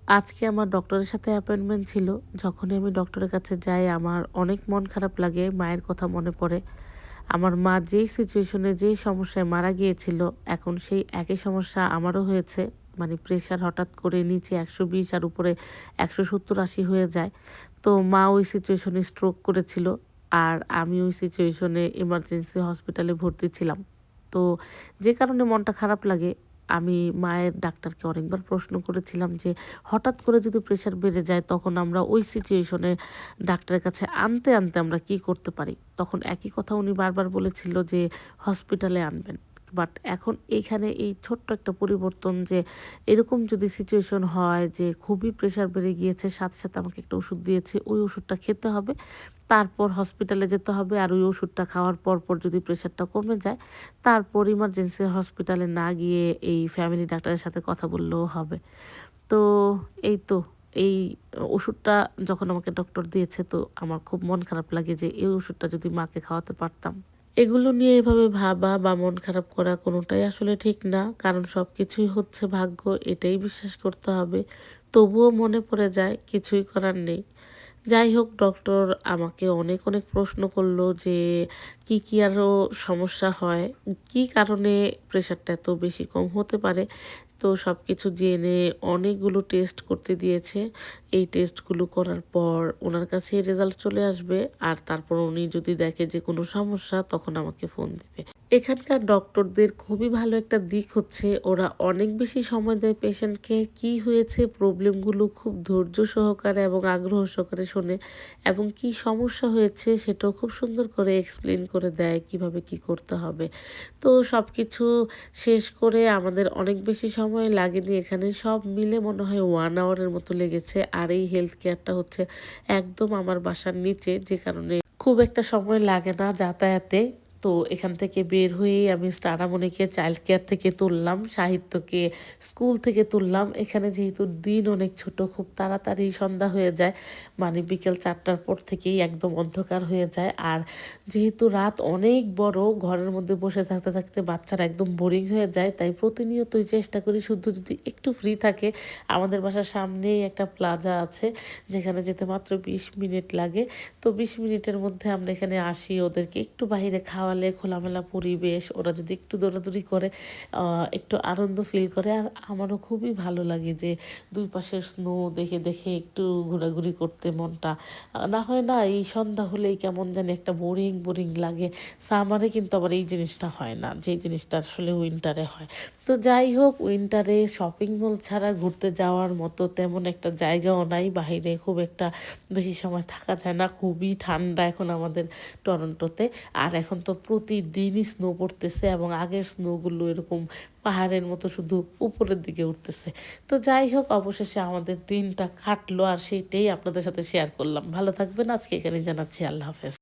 আজকে আমার ডক্টরের সাথে অ্যাপয়েন্টমেন্ট ছিল। যখনই আমি ডক্টরের কাছে যাই আমার অনেক মন খারাপ লাগে। মায়ের কথা মনে পড়ে। আমার মা যেই সিচুয়েশনে যেই সমস্যায় মারা গিয়েছিল, এখন সেই একই সমস্যা আমারও হয়েছে। মানে প্রেশার হঠাৎ করে নিচে ১২০ আর উপরে ১৭০-৮০ হয়ে যায়। তো মা ওই সিচুয়েশনে স্ট্রোক করেছিল। আর আমি ওই সিচুয়েশনে এমার্জেন্সি হসপিটালে ভর্তি ছিলাম। তো যে কারণে মনটা খারাপ লাগে, আমি মায়ের ডাক্তারকে অনেকবার প্রশ্ন করেছিলাম যে হঠাৎ করে যদি প্রেশার বেড়ে যায় তখন আমরা ওই সিচুয়েশনে ডাক্তারের কাছে আনতে আমরা কি করতে পারি? তখন একই কথা উনি বারবার বলেছিল যে হসপিটালে আনবেন। বাট এখন এইখানে এই ছোট্ট একটা পরিবর্তন যে এরকম যদি সিচুয়েশন হয় যে খুবই প্রেশার বেড়ে গিয়েছে, সাথে আমাকে একটা ওষুধ দিয়েছে, ওই ওষুধটা খেতে হবে। তারপর হসপিটালে যেতে হবে। আর ওই ওষুধটা খাওয়ার পর যদি প্রেশারটা কমে যায়, তারপর ইমার্জেন্সি হসপিটালে না গিয়ে এই ফ্যামিলি ডাক্তারের সাথে কথা বললেও হবে। তো এই তো এই ওষুধটা যখন আমাকে ডক্টর দিয়েছে তো আমার খুব মন খারাপ লাগে যে এই ওষুধটা যদি মাকে খাওয়াতে পারতাম। এগুলো নিয়ে এভাবে ভাবা বা মন খারাপ করা কোনোটাই আসলে ঠিক না। কারণ সবকিছুই হচ্ছে ভাগ্য, এটাই বিশ্বাস করতে হবে। তবুও মনে পড়ে যায়, কিছুই করার নেই। যাই হোক, ডক্টর আমাকে অনেক প্রশ্ন করল যে কি আরও সমস্যা হয়? কি কারণে প্রেশারটা এত বেশি কম হতে পারে? তো সবকিছু জেনে অনেকগুলো টেস্ট করতে দিয়েছে। এই টেস্টগুলো করার পর উনার কাছে রেজাল্ট চলে আসবে। আর তারপর উনি যদি দেখে যে কোনো সমস্যা তখন আমাকে ফোন দিবে। এখানকার ডক্টরদের খুবই ভালো একটা দিক হচ্ছে ওরা অনেক বেশি সময় দেয় পেশেন্টকে। কি হয়েছে প্রবলেমগুলো খুব ধৈর্য সহকারে এবং আগ্রহ সহকারে শোনে এবং কি সমস্যা হয়েছে সেটাও খুব সুন্দর করে এক্সপ্লেন করে দেয় কিভাবে কি করতে হবে। তো সবকিছু শেষ করে আমাদের অনেক বেশি সময় লাগেনি এখানে। সব মিলে মনে হয় 1 আওয়ারের মতো লেগেছে। আর এই হেলথ কেয়ারটা হচ্ছে একদম আমার বাসার নিচে, যে কারণে খুব একটা সময় লাগে না যাতায়াতে। তো এখান থেকে বের হয়েই আমি স্টারামণিকে চাইল্ড কেয়ার থেকে তুললাম, সাহিত্যকে স্কুল থেকে তুললাম। এখানে যেহেতু দিন অনেক ছোট, খুব তাড়াতাড়ি সন্ধ্যা হয়ে যায়। মানে বিকেল ৪টার পর থেকেই একদম অন্ধকার হয়ে যায়। আর যেহেতু রাত অনেক বড়, ঘরের মধ্যে বসে থাকতে বাচ্চারা একদম বোরিং হয়ে যায়। তাই প্রতিনিয়তই চেষ্টা করি শুধু যদি একটু ফ্রি থাকে, আমাদের বাসার সামনেই একটা প্লাজা আছে যেখানে যেতে মাত্র ২০ মিনিট লাগে। তো ২০ মিনিটের মধ্যে আমরা এখানে আসি, ওদেরকে একটু বাহিরে খাওয়ালে খোলামেলা পরিবেশ, ওরা যদি একটু দৌড়াদৌড়ি করে একটু আনন্দ ফিল করে। আর আমারও খুবই ভালো লাগে যে দুই পাশের স্নো দেখে একটু ঘোরাঘুরি করতে মনটা না হয় না এই সন্ধ্যা হলেই কেমন জানি একটা বোরিং লাগে। সামারে কিন্তু আবার এই জিনিসটা হয় না, যে জিনিসটা আসলে উইন্টারে হয়। তো যাই হোক, উইন্টারে শপিং মল ছাড়া ঘুরতে যাওয়ার মতো তেমন একটা জায়গাও নাই। বাহিরে খুব একটা বেশি সময় থাকা যায় না, খুবই ঠান্ডা এখন আমাদের টরন্টোতে। আর এখন তো প্রতিদিনই স্নো পড়তেছে এবং আগের স্নোগুলো এরকম পাহাড়ের মতো শুধু উপরের দিকে উঠতেছে। তো যাই হোক, অবশেষে আমাদের দিনটা কাটলো আর সেইটাই আপনাদের সাথে শেয়ার করলাম। ভালো থাকবেন, আজকে এখানেই জানাচ্ছি আল্লাহ হাফেজ।